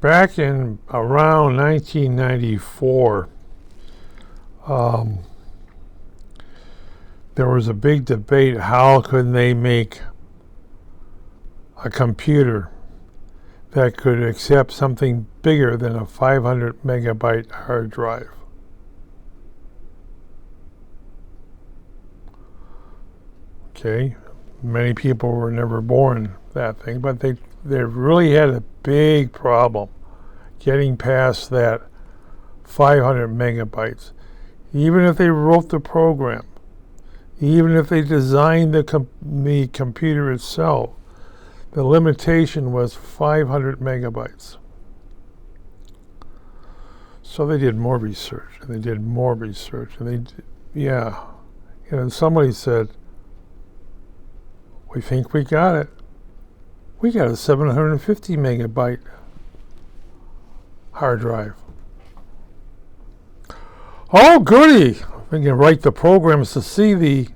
back in around 1994, there was a big debate, how could they make a computer that could accept something bigger than a 500 megabyte hard drive. Okay, many people were never born that thing, but they really had a big problem getting past that 500 megabytes. Even if they wrote the program, even if they designed the computer itself, the limitation was 500 megabytes. So they did more research, and they did more research, and and somebody said, we think we got it. We got a 750 megabyte hard drive. Oh, goody! We can write the programs to see the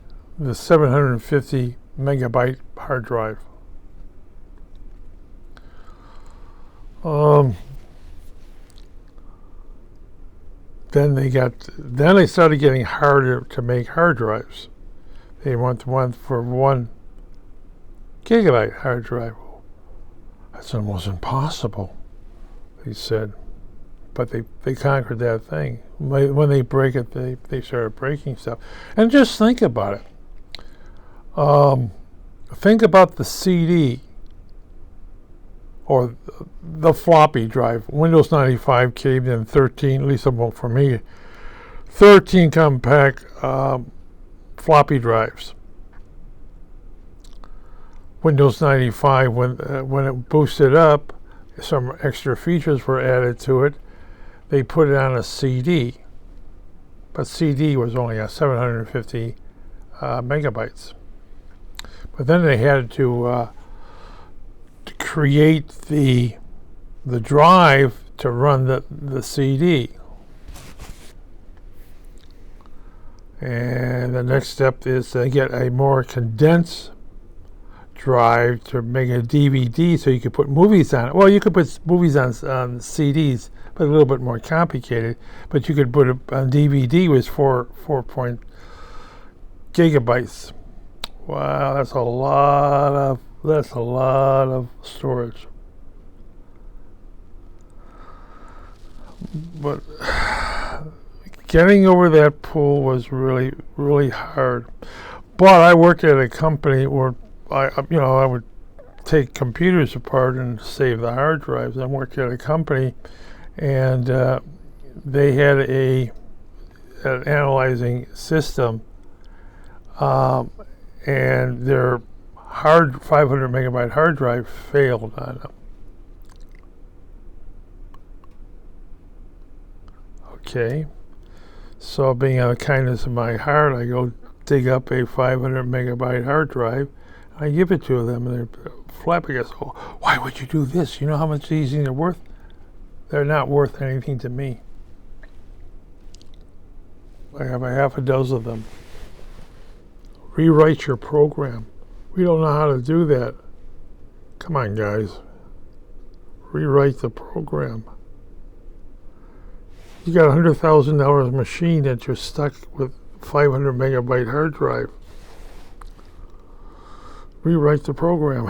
750 megabyte hard drive. Then they started getting harder to make hard drives. They went for 1 gigabyte hard drive. That's almost impossible, they said. But they conquered that thing. When they break it, they started breaking stuff. And just think about it. Think about the CD or the floppy drive. Windows 95 caved in 13, at least for me, 13 compact floppy drives. Windows 95, when it boosted up, some extra features were added to it. They put it on a CD, but CD was only a 750 megabytes. But then they had to create the drive to run the CD. And the next step is to get a more condensed drive to make a DVD so you could put movies on it. Well, you could put movies on CDs, but a little bit more complicated. But you could put it on DVD with 4 gigabytes. Wow, that's a lot of storage. But getting over that pool was really, really hard. But I worked at a company where I would take computers apart and save the hard drives. I worked at a company, and they had an analyzing system, and their 500 megabyte hard drive failed on them. Okay, so being out of kindness of my heart, I go dig up a 500 megabyte hard drive. I give it to them, and they're flabbergasted. Oh, why would you do this? You know how much these things are worth? They're not worth anything to me. I have a half a dozen of them. Rewrite your program. We don't know how to do that. Come on, guys. Rewrite the program. You got a $100,000 machine that you're stuck with 500 megabyte hard drive. Rewrite the program.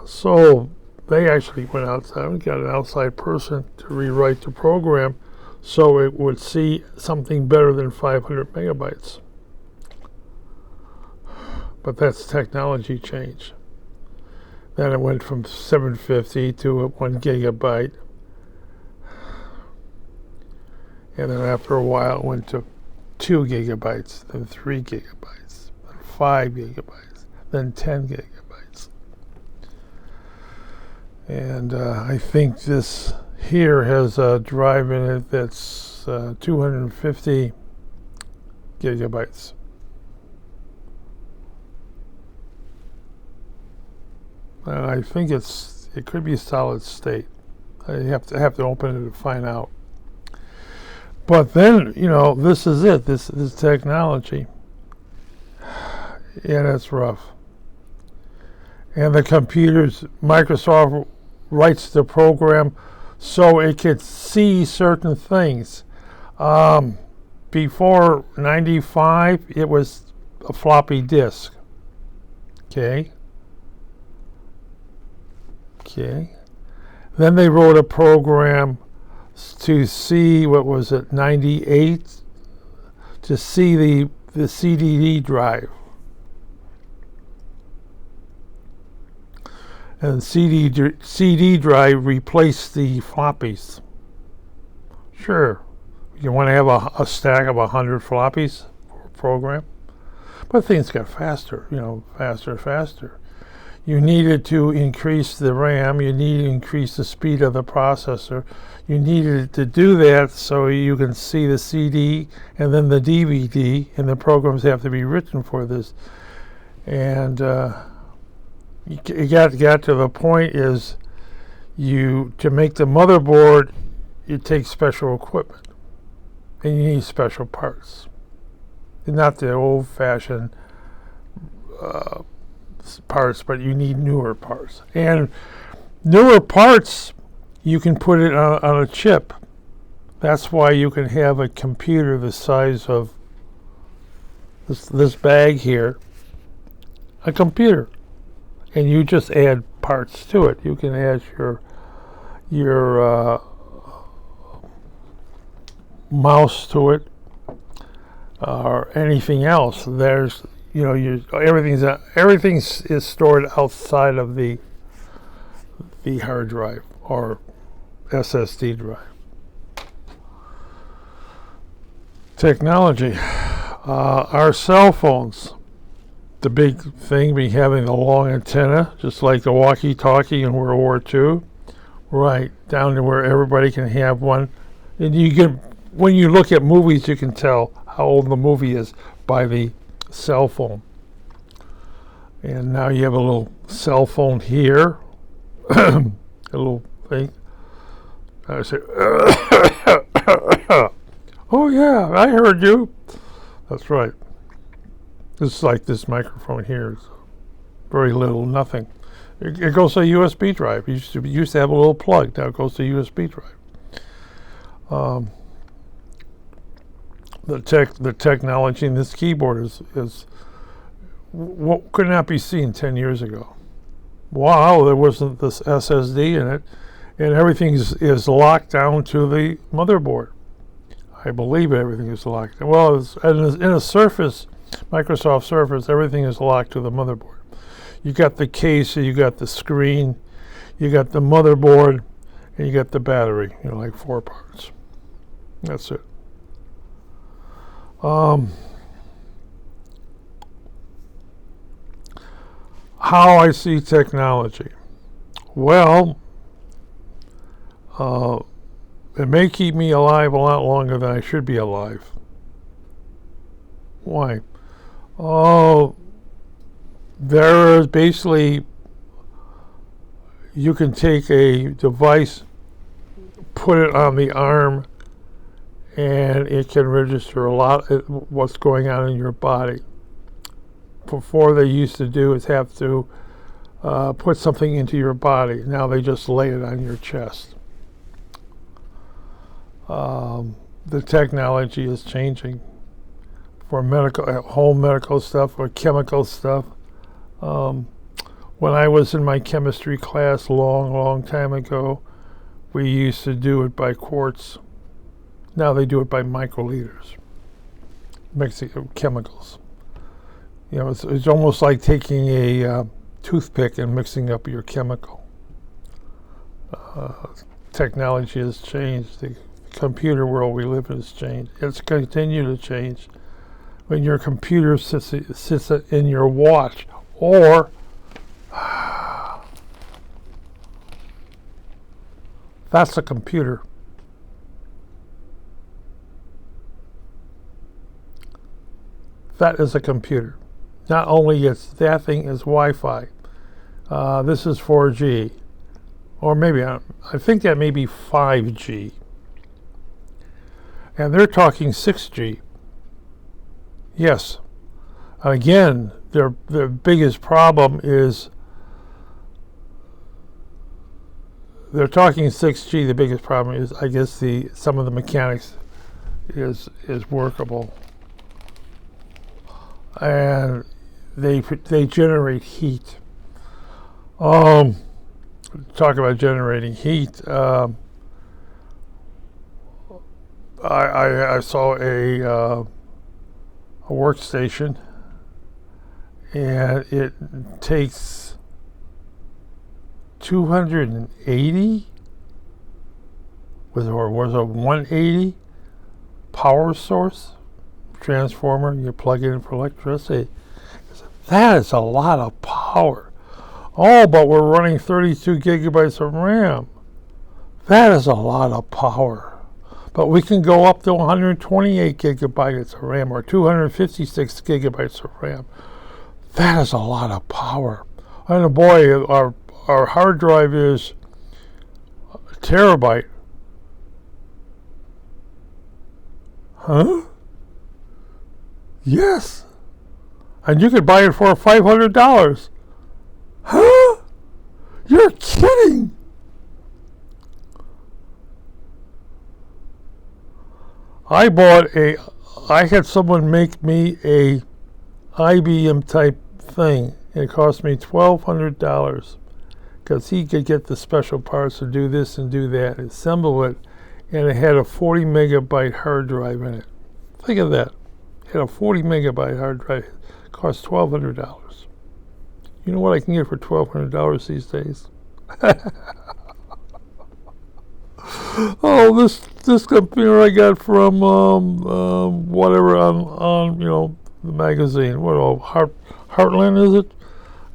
So they actually went outside and got an outside person to rewrite the program so it would see something better than 500 megabytes. But that's technology change. Then it went from 750 to 1 gigabyte. And then after a while it went to 2 gigabytes, then 3 gigabytes, then 5 gigabytes, then 10 gigabytes. And I think this here has a drive in it that's 250 gigabytes. And I think it could be solid state. I have to open it to find out. But then, this is it. This technology. Yeah, that's rough. And the computers, Microsoft writes the program so it could see certain things. Before 95, it was a floppy disk. Okay. Then they wrote a program to see, what was it, 98, to see the CDD drive. And CD drive replaced the floppies. Sure, you want to have a stack of 100 floppies for a program, but things got faster, faster. You needed to increase the RAM, you needed to increase the speed of the processor. You needed to do that so you can see the CD and then the DVD, and the programs have to be written for this. And it got to the point is to make the motherboard, it takes special equipment, and you need special parts. And not the old-fashioned parts, but you need newer parts. And newer parts, you can put it on a chip. That's why you can have a computer the size of this bag here, a computer, and you just add parts to it. You can add your mouse to it, or anything else. There's everything is stored outside of the hard drive or SSD drive. Technology. Our cell phones. The big thing being having the long antenna, just like the walkie-talkie in World War II. Right, down to where everybody can have one. And when you look at movies, you can tell how old the movie is by the cell phone. And now you have a little cell phone here, a little thing. I say, oh yeah, I heard you. That's right. It's like this microphone here is very little, nothing. It goes to a USB drive. It used to have a little plug. Now it goes to a USB drive. The technology in this keyboard is what could not be seen 10 years ago. Wow, there wasn't this SSD in it, and everything is locked down to the motherboard. I believe everything is locked. Well, in a Surface, Microsoft Surface, everything is locked to the motherboard. You got the case, you got the screen, you got the motherboard, and you got the battery. Like 4 parts. That's it. How I see technology. Well, it may keep me alive a lot longer than I should be alive. Why? Oh, there is basically, you can take a device, put it on the arm, and it can register a lot of what's going on in your body. Before, they used to do is have to put something into your body. Now they just lay it on your chest. The technology is changing for home medical stuff or chemical stuff. When I was in my chemistry class long time ago, we used to do it by quarts. Now they do it by microliters, mixing chemicals. It's almost like taking a toothpick and mixing up your chemical. Technology has changed. The computer world we live in has changed. It's continued to change. When your computer sits in your watch, or that's a computer. That is a computer. Not only that thing is Wi-Fi. This is 4G, or maybe I think that may be 5G, and they're talking 6G. Yes. Again, their biggest problem is they're talking 6G. The biggest problem is, I guess, some of the mechanics is workable, and they generate heat. Talk about generating heat. I saw a workstation, and it takes 280 was a 180 power source transformer. You plug it in for electricity. That is a lot of power. Oh, but we're running 32 gigabytes of RAM. That is a lot of power. But we can go up to 128 gigabytes of RAM or 256 gigabytes of RAM. That is a lot of power. And boy, our hard drive is a terabyte. Huh? Yes. And you could buy it for $500. Huh? You're kidding. I had someone make me a IBM type thing. It cost me $1,200 because he could get the special parts to do this and do that, assemble it, and it had a 40 megabyte hard drive in it. Think of that. It had a 40 megabyte hard drive. It cost $1,200. You know what I can get for $1,200 these days? Oh, this computer I got from whatever on the magazine. What Heartland is it?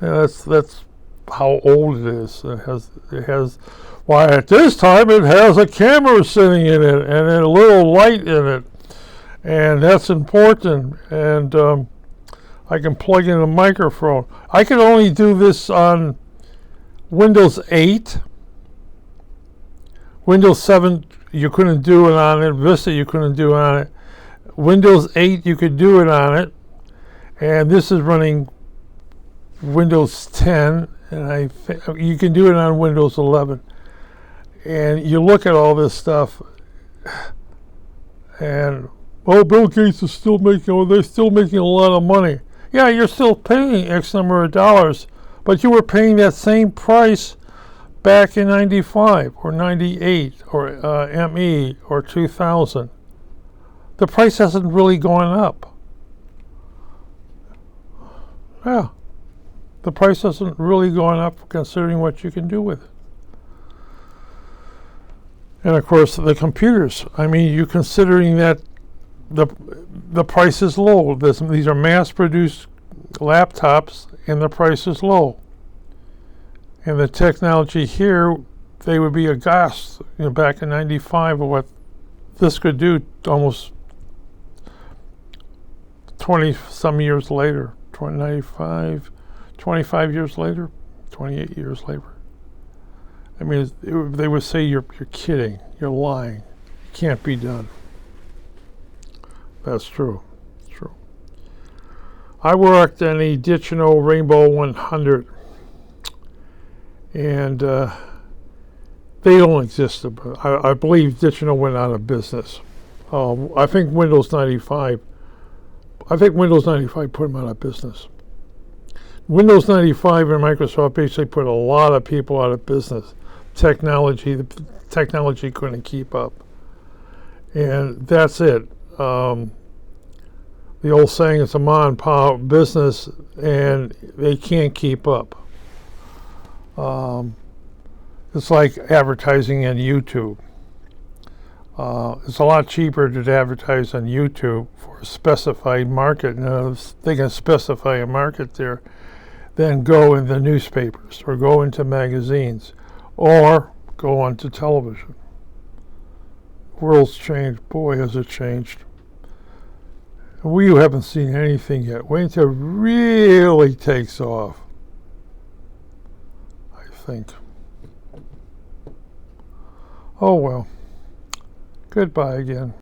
Yeah, that's how old it is. It has. Why at this time it has a camera sitting in it and a little light in it, and that's important. And I can plug in a microphone. I can only do this on Windows 8. Windows 7, you couldn't do it on it. Vista, you couldn't do it on it. Windows 8, you could do it on it. And this is running Windows 10, and you can do it on Windows 11. And you look at all this stuff, and Bill Gates is still making. They're still making a lot of money. Yeah, you're still paying X number of dollars, but you were paying that same price back in 95 or 98 or ME or 2000. The price hasn't really gone up. Yeah, the price hasn't really gone up considering what you can do with it. And of course, the computers. I mean, you considering that the price is low. These are mass-produced laptops, and the price is low. And the technology here, they would be aghast, back in 95 of what this could do almost 20-some years later, 25 years later, 28 years later. I mean, they would say you're kidding, you're lying, it can't be done. That's true. It's true. I worked in a Ditchino Rainbow 100, and they don't exist. I believe Ditchino went out of business. I think Windows 95 put them out of business. Windows 95 and Microsoft basically put a lot of people out of business. The technology couldn't keep up. And that's it. The old saying, it's a mom and pop business, and they can't keep up. It's like advertising on YouTube. It's a lot cheaper to advertise on YouTube for a specified market. And they can specify a market there, than go in the newspapers or go into magazines or go onto television. The world's changed. Boy, has it changed. We haven't seen anything yet. Wait until it really takes off, I think. Oh well. Goodbye again.